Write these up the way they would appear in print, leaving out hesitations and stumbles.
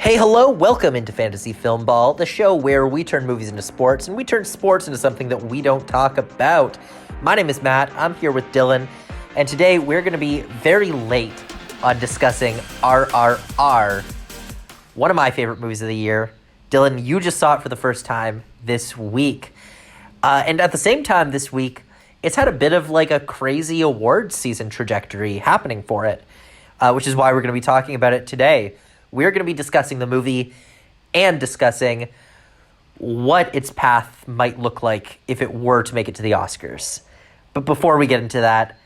Hey, hello, welcome into Fantasy Filmball, the show where we turn movies into sports, and we turn sports into something that we don't talk about. My name is Matt, I'm here with Dylan, and today we're going to be very late on discussing RRR, one of my favorite movies of the year. Dylan, you just saw it for the first time this week. And at the same time this week, it's had a bit of like a crazy awards season trajectory happening for it, which is why we're going to be talking about it today. We're going to be discussing the movie and discussing what its path might look like if it were to make it to the Oscars. But before we get into that,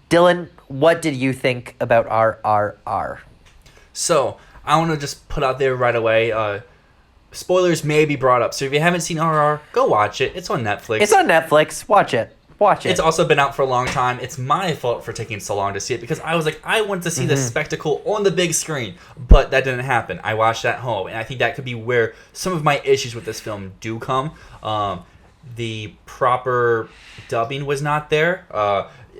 Dylan, what did you think about RRR? So, I want to just put out there right away, spoilers may be brought up. So if you haven't seen RRR, go watch it. It's on Netflix. It's on Netflix. Watch it. Watch it. It's also been out for a long time. It's my fault for taking so long to see it because I was like, I want to see this spectacle on the big screen, but that didn't happen. I watched it at home, and I think that could be where some of my issues with this film do come. The proper dubbing was not there.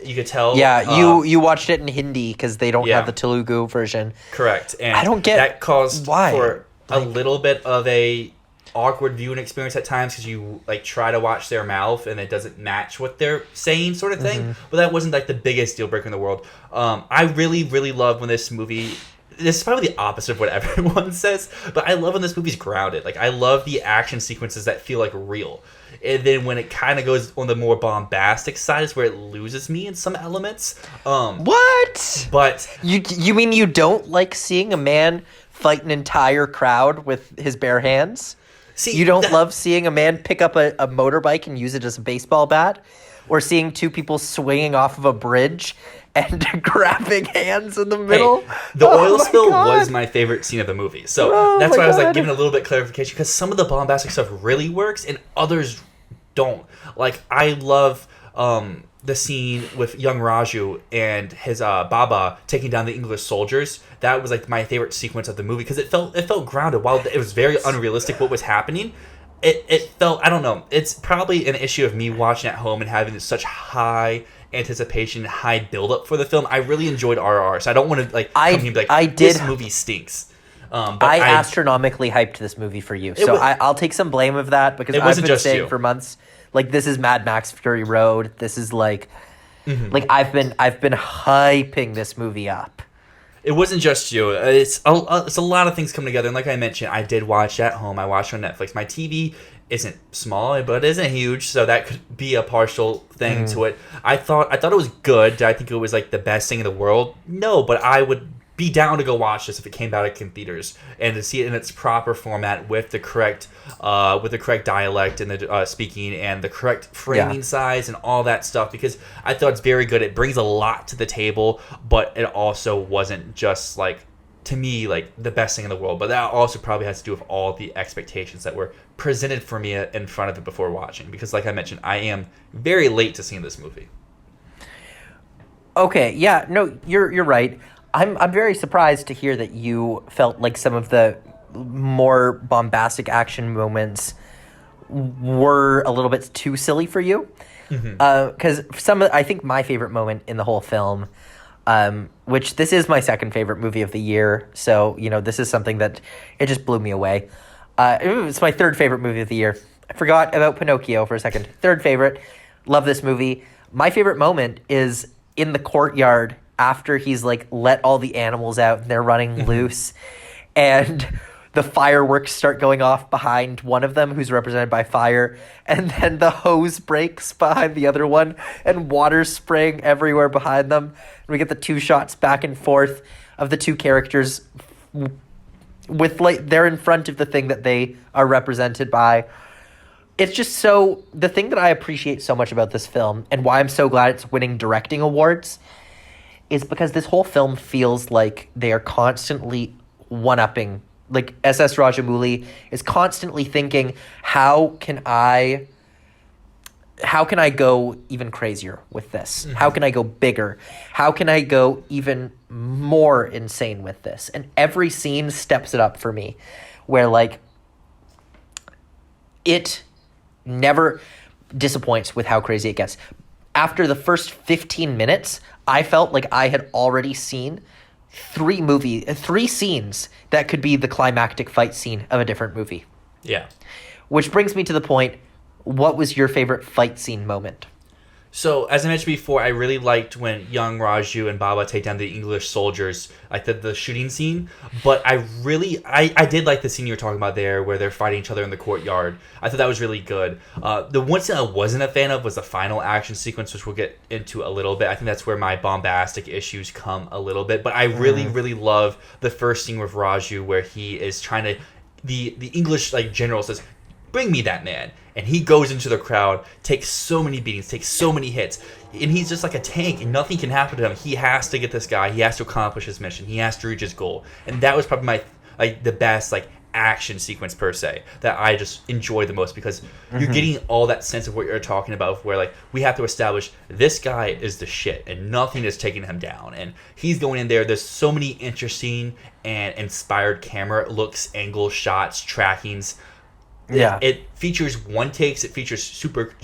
You could tell. Yeah, you watched it in Hindi because they don't have the Telugu version. Correct. And I don't get that caused why. For a little bit of a awkward viewing experience at times because you like try to watch their mouth and it doesn't match what they're saying, sort of thing. But that wasn't like the biggest deal breaker in the world. I really love when this movie. This is probably the opposite of what everyone says, but I love when this movie's grounded. Like I love the action sequences that feel like real. And then when it kind of goes on the more bombastic side is where it loses me in some elements. What? But you mean you don't like seeing a man fight an entire crowd with his bare hands? See, you don't love seeing a man pick up a motorbike and use it as a baseball bat? Or seeing two people swinging off of a bridge and grabbing hands in the middle? Hey, the oil spill was my favorite scene of the movie. So that's why I was like giving a little bit of clarification because some of the bombastic stuff really works and others don't. Like I love the scene with young Raju and his Baba taking down the English soldiers. That was like my favorite sequence of the movie because it felt grounded. While it was very unrealistic what was happening, it felt, I don't know, it's probably an issue of me watching at home and having such high anticipation, high buildup for the film. I really enjoyed RRR, so I don't want to like come here and be like, this movie stinks. But I astronomically hyped this movie for you, so I'll take some blame of that because I've been saying for months, like this is Mad Max Fury Road. This is like, like I've been hyping this movie up. It wasn't just you. It's a lot of things coming together. And like I mentioned, I did watch at home. I watched on Netflix. My TV isn't small, but it isn't huge, so that could be a partial thing to it. I thought it was good. Did I think it was like the best thing in the world? No, but I would be down to go watch this if it came out in theaters and to see it in its proper format with the correct dialect and the speaking and the correct framing size and all that stuff because I thought it's very good. It brings a lot to the table, but it also wasn't just like, to me, like the best thing in the world. But that also probably has to do with all the expectations that were presented for me in front of it before watching because like I mentioned, I am very late to seeing this movie. Okay, yeah, no, you're right. I'm very surprised to hear that you felt like some of the more bombastic action moments were a little bit too silly for you. Because I think my favorite moment in the whole film, which this is my second favorite movie of the year, so this is something that it just blew me away. It's my third favorite movie of the year. I forgot about Pinocchio for a second. Third favorite, love this movie. My favorite moment is in the courtyard after he's like let all the animals out and they're running loose and the fireworks start going off behind one of them who's represented by fire and then the hose breaks behind the other one and water's spraying everywhere behind them and we get the two shots back and forth of the two characters with like they're in front of the thing that they are represented by. It's just so the thing that I appreciate so much about this film and why I'm so glad it's winning directing awards is because this whole film feels like they are constantly one-upping. Like S.S. Rajamouli is constantly thinking, how can I go even crazier with this? How can I go bigger? How can I go even more insane with this? And every scene steps it up for me where like it never disappoints with how crazy it gets. After the first 15 minutes, I felt like I had already seen three scenes that could be the climactic fight scene of a different movie. Yeah. Which brings me to the point, what was your favorite fight scene moment? So, as I mentioned before, I really liked when young Raju and Baba take down the English soldiers, like the shooting scene. But I did like the scene you were talking about there, where they're fighting each other in the courtyard. I thought that was really good. The one scene I wasn't a fan of was the final action sequence, which we'll get into a little bit. I think that's where my bombastic issues come a little bit. But I really love the first scene with Raju, where he is trying to... The English general says, "Bring me that man." And he goes into the crowd, takes so many beatings, takes so many hits, and he's just like a tank, and nothing can happen to him. He has to get this guy. He has to accomplish his mission. He has to reach his goal. And that was probably the best action sequence per se that I just enjoy the most, because you're getting all that sense of what you're talking about, where we have to establish this guy is the shit and nothing is taking him down. And he's going in there. There's so many interesting and inspired camera looks, angles, shots, trackings. Yeah, it features one takes. It features super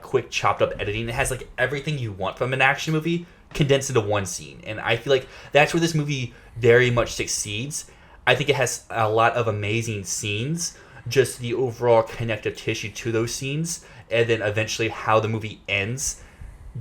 quick, chopped up editing. It has everything you want from an action movie condensed into one scene, and I feel like that's where this movie very much succeeds. I think it has a lot of amazing scenes, just the overall connective tissue to those scenes, and then eventually how the movie ends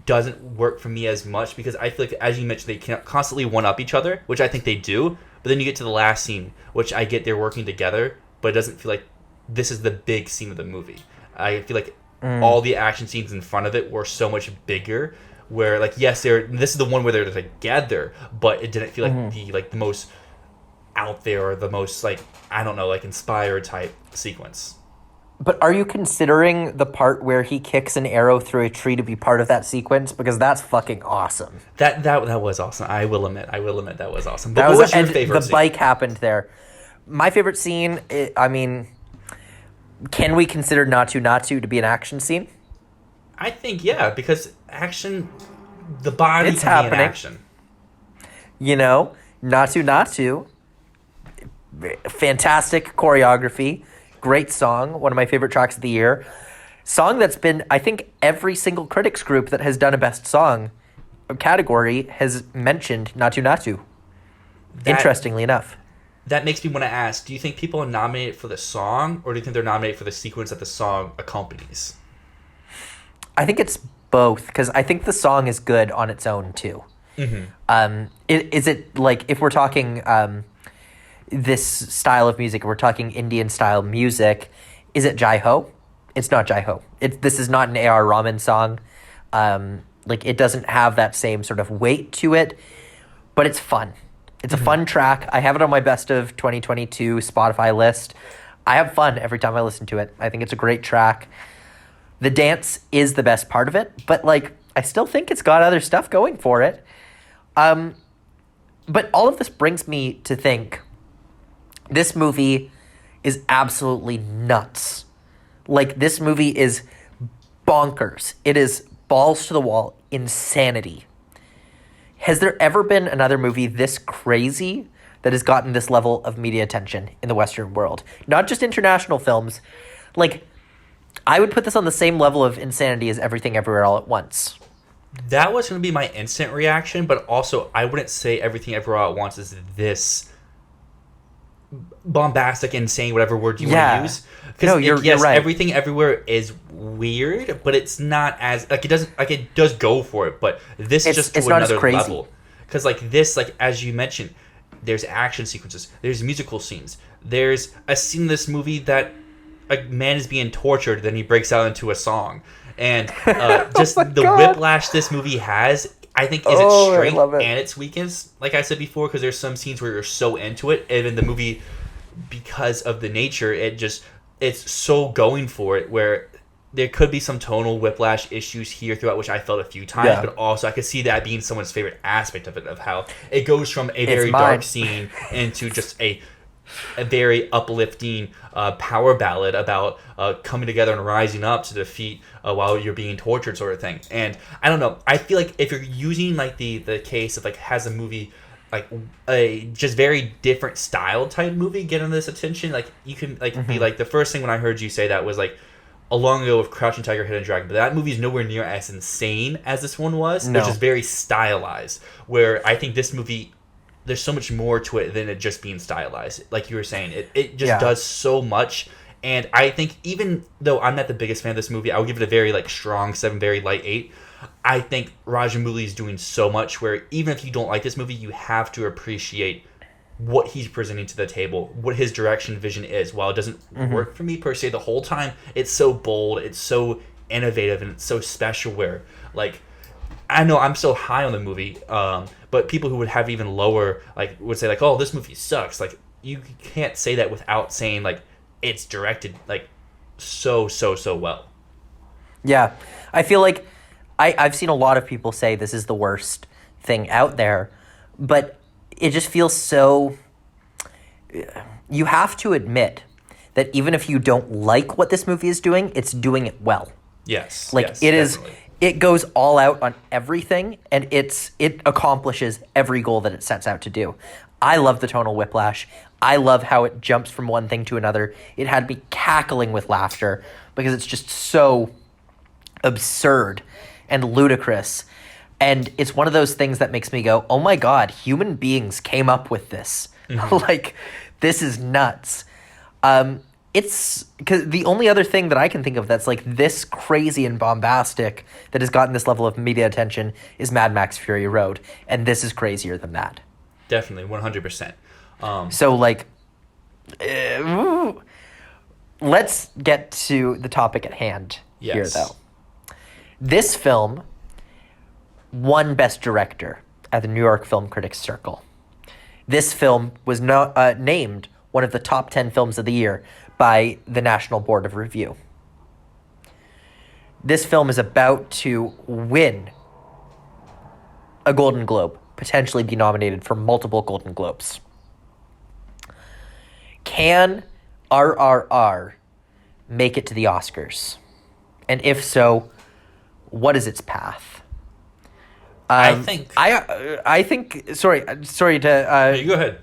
doesn't work for me as much, because I feel like, as you mentioned, they can constantly one-up each other, which I think they do, but then you get to the last scene, which I get they're working together, but it doesn't feel like this is the big scene of the movie. I feel like all the action scenes in front of it were so much bigger, where yes, this is the one where they're together, but it didn't feel like the most out there, or the most inspired type sequence. But are you considering the part where he kicks an arrow through a tree to be part of that sequence? Because that's fucking awesome. That was awesome. I will admit that was awesome. But what was your favorite the scene? bike happened there. My favorite scene, can we consider Natu Natu to be an action scene? I think, yeah, because action, the body it's can happening. be in action. Natu Natu, fantastic choreography, great song, one of my favorite tracks of the year. Song that's been, I think, every single critics group that has done a best song category has mentioned Natu Natu, interestingly enough. That makes me want to ask, do you think people are nominated for the song, or do you think they're nominated for the sequence that the song accompanies? I think it's both, because I think the song is good on its own, too. Mm-hmm. Is it, if we're talking this style of music, we're talking Indian-style music, is it Jai Ho? It's not Jai Ho. This is not an A.R. Rahman song. It doesn't have that same sort of weight to it, but it's fun. It's a fun track. I have it on my best of 2022 Spotify list. I have fun every time I listen to it. I think it's a great track. The dance is the best part of it, but I still think it's got other stuff going for it. But all of this brings me to think this movie is absolutely nuts. This movie is bonkers. It is balls to the wall insanity. Has there ever been another movie this crazy that has gotten this level of media attention in the Western world? Not just international films. I would put this on the same level of insanity as Everything Everywhere All at Once. That was going to be my instant reaction, but also I wouldn't say Everything Everywhere All at Once is this bombastic, insane, whatever word you want to use. No, you're right. Everything Everywhere is weird, but it's not as it does go for it, but this is just to another level. Because this, as you mentioned, there's action sequences, there's musical scenes, there's a scene in this movie that a man is being tortured, then he breaks out into a song, and just the whiplash this movie has, I think, is its strength and its weakness. Like I said before, because there's some scenes where you're so into it, and in the movie, because of the nature, it's so going for it, where there could be some tonal whiplash issues here throughout, which I felt a few times, but also I could see that being someone's favorite aspect of it, of how it goes from a very dark scene into just a very uplifting power ballad about coming together and rising up to defeat while you're being tortured, sort of thing. And I don't know, I feel like if you're using the case of has a movie a just very different style type movie getting this attention, you can be the first thing when I heard you say that was a long ago with Crouching Tiger, Hidden Dragon, but that movie is nowhere near as insane as this one was, which is very stylized, where I think this movie there's so much more to it than it just being stylized. Like you were saying, it just Yeah. does so much. And I think even though I'm not the biggest fan of this movie, I would give it a very like strong 7, very light 8. I think Rajamouli is doing so much where even if you don't like this movie, you have to appreciate what he's presenting to the table, what his direction vision is. While it doesn't work for me per se the whole time, it's so bold, it's so innovative, and it's so special where, like, I know I'm so high on the movie, but people who would have even lower, like, would say, like, oh, this movie sucks. Like, you can't say that without saying, like, it's directed, like, so well. Yeah. I feel like I've seen a lot of people say this is the worst thing out there, but it just feels so... You have to admit that even if you don't like what this movie is doing, it's doing it well. Yes. Like, yes, it is... definitely. It goes all out on everything, and it accomplishes every goal that it sets out to do. I love the tonal whiplash. I love how it jumps from one thing to another. It had me cackling with laughter because it's just so absurd and ludicrous. And it's one of those things that makes me go, oh my God, human beings came up with this. Like, this is nuts. It's because the only other thing that I can think of that's like this crazy and bombastic that has gotten this level of media attention is Mad Max Fury Road. And this is crazier than that. Definitely, 100%. So, like, let's get to the topic at hand here, Yes. though. This film won Best Director at the New York Film Critics Circle. This film was named one of the top 10 films of the year by the National Board of Review. This film is about to win a Golden Globe, potentially be nominated for multiple Golden Globes. Can RRR make it to the Oscars? And if so, what is its path? I think... I think. Sorry to. you go ahead.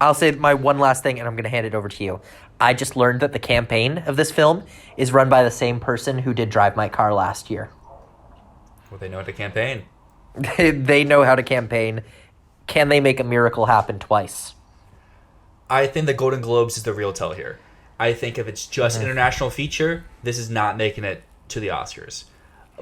I'll say my one last thing, and I'm going to hand it over to you. I just learned that the campaign of this film is run by the same person who did Drive My Car last year. Well, they know how to campaign. They know how to campaign. Can they make a miracle happen twice? I think the Golden Globes is the real tell here. I think if it's just international feature, this is not making it to the Oscars.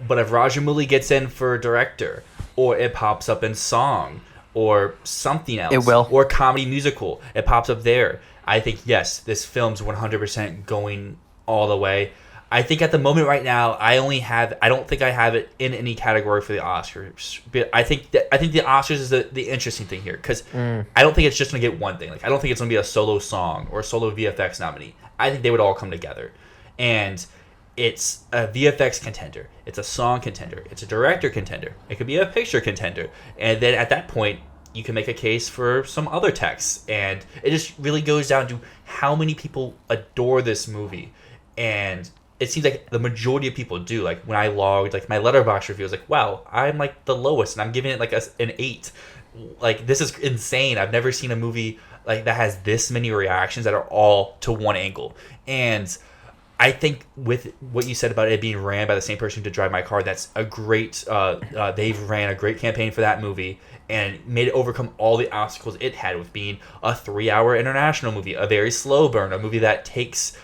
But if Rajamouli gets in for director, or it pops up in song, or something else, It will. or comedy musical, it pops up there. I think, yes, this film's 100% going all the way. I think at the moment right now, I don't think I have it in any category for the Oscars. But I think the Oscars is the interesting thing here, because I don't think it's just going to get one thing. Like, I don't think it's going to be a solo song or a solo VFX nominee. I think they would all come together. And it's a VFX contender. It's a song contender. It's a director contender. It could be a picture contender. And then at that point, you can make a case for some other texts. And it just really goes down to how many people adore this movie. And it seems like the majority of people do. Like, when I logged, like, my Letterboxd review, I was like, wow, I'm, like, the lowest. And I'm giving it, like, an 8. Like, this is insane. I've never seen a movie, like, that has this many reactions that are all to one angle. And I think with what you said about it being ran by the same person to Drive My Car, that's a great... they've ran a great campaign for that movie and made it overcome all the obstacles it had with being a 3-hour international movie, a very slow burn, a movie that takes,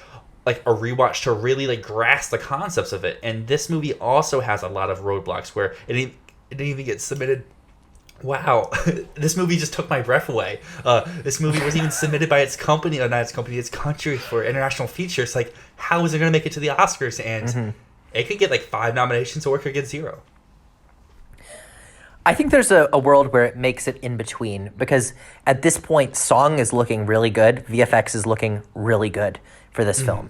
like, a rewatch to really, like, grasp the concepts of it. And this movie also has a lot of roadblocks where it didn't even get submitted. Wow, this movie just took my breath away. This movie wasn't even submitted by its company, or not its company, its country for international feature. It's like, how is it going to make it to the Oscars? And it could get like 5 nominations, or it could get 0. I think there's a world where it makes it in between, because at this point, song is looking really good. VFX is looking really good for this film.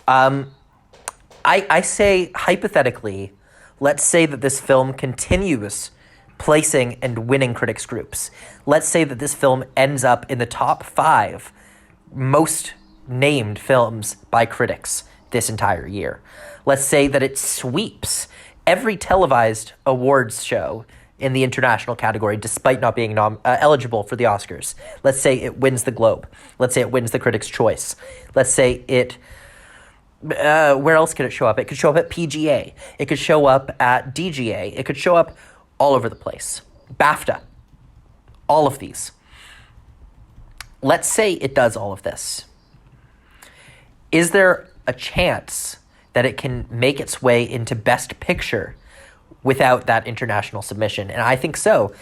I say, hypothetically, let's say that this film continues placing and winning critics groups. Let's say that this film ends up in the top 5 most named films by critics this entire year. Let's say that it sweeps every televised awards show in the international category, despite not being eligible for the Oscars. Let's say it wins the Globe. Let's say it wins the Critics' Choice. Let's say it... where else could it show up? It could show up at PGA. It could show up at DGA. It could show up all over the place. BAFTA. all of these. Let's say it does all of this. Is there a chance that it can make its way into Best Picture without that international submission? And I think so,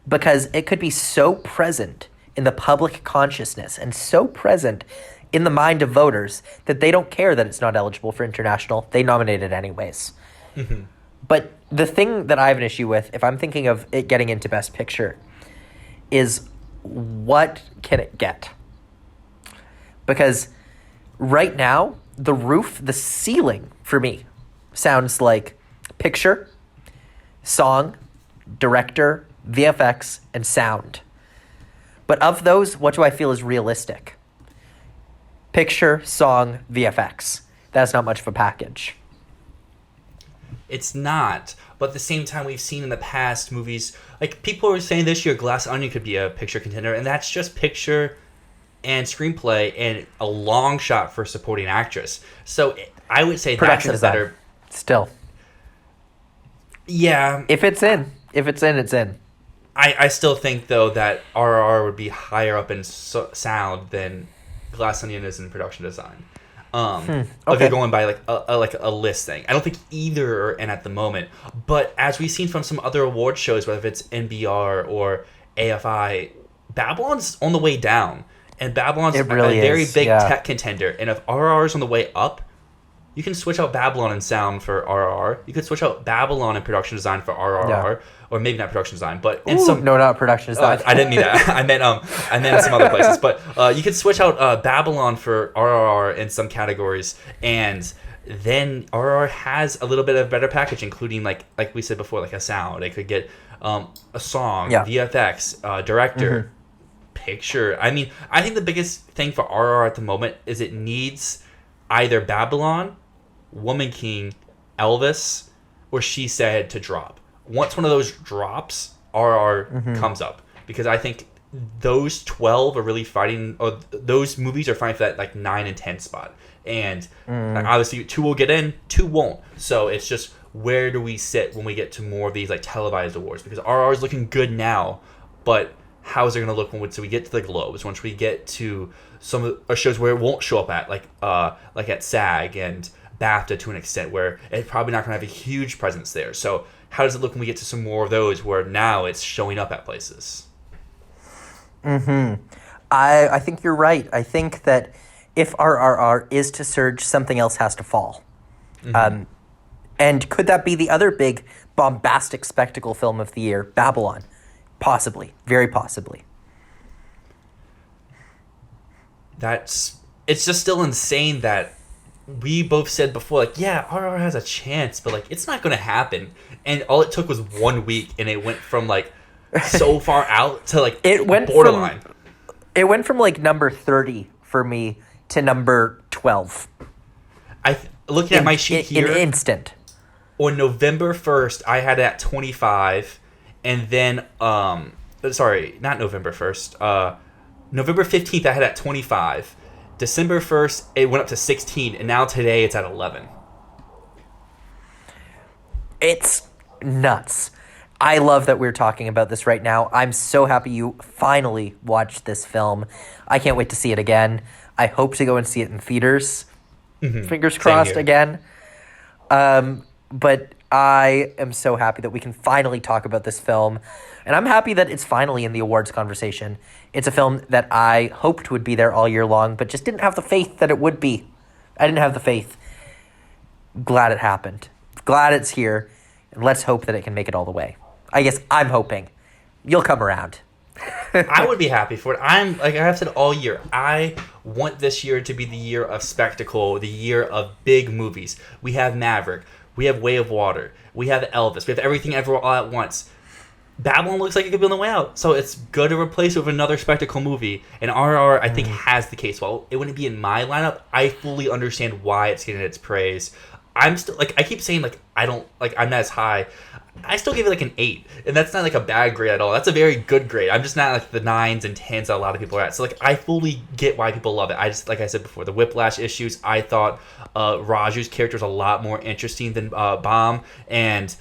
because it could be so present in the public consciousness and so present in the mind of voters that they don't care that it's not eligible for international. They nominate it anyways. Mm-hmm. But the thing that I have an issue with, if I'm thinking of it getting into Best Picture, is what can it get? Because right now, the ceiling for me sounds like picture, song, director, VFX, and sound. But of those, what do I feel is realistic? Picture, song, VFX. That's not much of a package. It's not. But at the same time, we've seen in the past movies, like people were saying this year, Glass Onion could be a picture contender, and that's just picture and screenplay and a long shot for supporting actress. So I would say production that's a better. Still. Yeah. If it's in, it's in. I still think, though, that RRR would be higher up in sound than Glass Onion is in production design. If you're going by like a list thing. I don't think either are in at the moment. But as we've seen from some other award shows, whether it's NBR or AFI, Babylon's on the way down. And Babylon's really a very is, big tech contender. And if RRR is on the way up, you can switch out Babylon in sound for RRR. You could switch out Babylon in production design for RRR. Yeah. Or maybe not production design, but in some... No, not production design. I didn't mean that. I meant in some other places. But you could switch out Babylon for RRR in some categories, and then RRR has a little bit of better package, including, like we said before, like a sound. It could get a song, VFX, director, picture. I mean, I think the biggest thing for RRR at the moment is it needs either Babylon, Woman King, Elvis, or She Said to drop. Once one of those drops, RRR comes up, because I think those 12 are really fighting, or those movies are fighting for that like 9 and 10 spot. And obviously 2 will get in, 2 won't. So it's just, where do we sit when we get to more of these like televised awards? Because RRR is looking good now, but how is it going to look when we get to the Globes, once we get to some of the shows where it won't show up at, like at SAG and BAFTA to an extent, where it's probably not going to have a huge presence there. So how does it look when we get to some more of those where now it's showing up at places? I think you're right. I think that if RRR is to surge, something else has to fall. And could that be the other big bombastic spectacle film of the year, Babylon? Possibly. Very possibly. It's just still insane that we both said before, like, yeah, RRR has a chance, but like it's not going to happen. And all it took was 1 week, and it went from like so far out to like borderline. It went from like number 30 for me to number 12. Looking at my sheet here, in an instant. On November 1st, I had it at 25, and then sorry, not November 1st. November 15th, I had it at 25. December 1st, it went up to 16, and now today it's at 11. It's nuts. I love that we're talking about this right now. I'm so happy you finally watched this film. I can't wait to see it again. I hope to go and see it in theaters. Fingers crossed again. But I am so happy that we can finally talk about this film. And I'm happy that it's finally in the awards conversation. It's a film that I hoped would be there all year long, but just didn't have the faith that it would be. I didn't have the faith. Glad it happened. Glad it's here. And let's hope that it can make it all the way. I guess I'm hoping. You'll come around. I would be happy for it. Like I've said all year, I want this year to be the year of spectacle, the year of big movies. We have Maverick. We have Way of Water. We have Elvis. We have Everything Everywhere All at Once. Babylon looks like it could be on the way out. So it's good to replace it with another spectacle movie. And RRR, I think, has the case. While it wouldn't be in my lineup, I fully understand why it's getting its praise. I'm still like I keep saying like I don't like I'm not as high. I still give it like an 8, and that's not like a bad grade at all. That's a very good grade. I'm just not like the 9s and 10s that a lot of people are at. So like I fully get why people love it. I just like I said before, the whiplash issues. I thought Raju's character was a lot more interesting than Bomb, and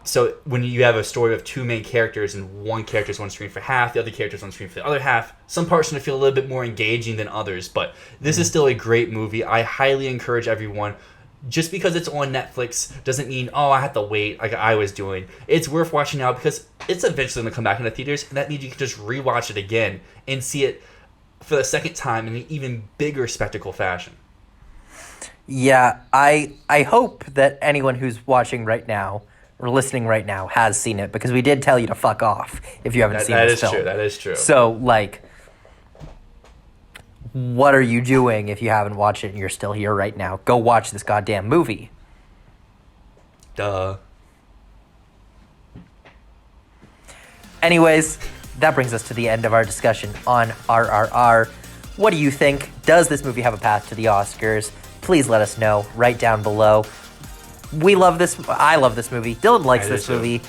so when you have a story of two main characters and one character's on screen for half, the other character's on screen for the other half, some parts are going to feel a little bit more engaging than others. But this is still a great movie. I highly encourage everyone. Just because it's on Netflix doesn't mean, oh, I have to wait like I was doing. It's worth watching now because it's eventually going to come back into theaters, and that means you can just rewatch it again and see it for the second time in an even bigger spectacle fashion. Yeah, I hope that anyone who's watching right now or listening right now has seen it, because we did tell you to fuck off if you haven't seen this film. That is true. So, like, what are you doing if you haven't watched it and you're still here right now? Go watch this goddamn movie. Duh. Anyways, that brings us to the end of our discussion on RRR. What do you think? Does this movie have a path to the Oscars? Please let us know right down below. We love this. I love this movie. Dylan likes this movie.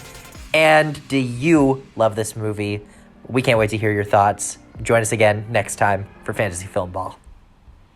And do you love this movie? We can't wait to hear your thoughts. Join us again next time for Fantasy Filmball.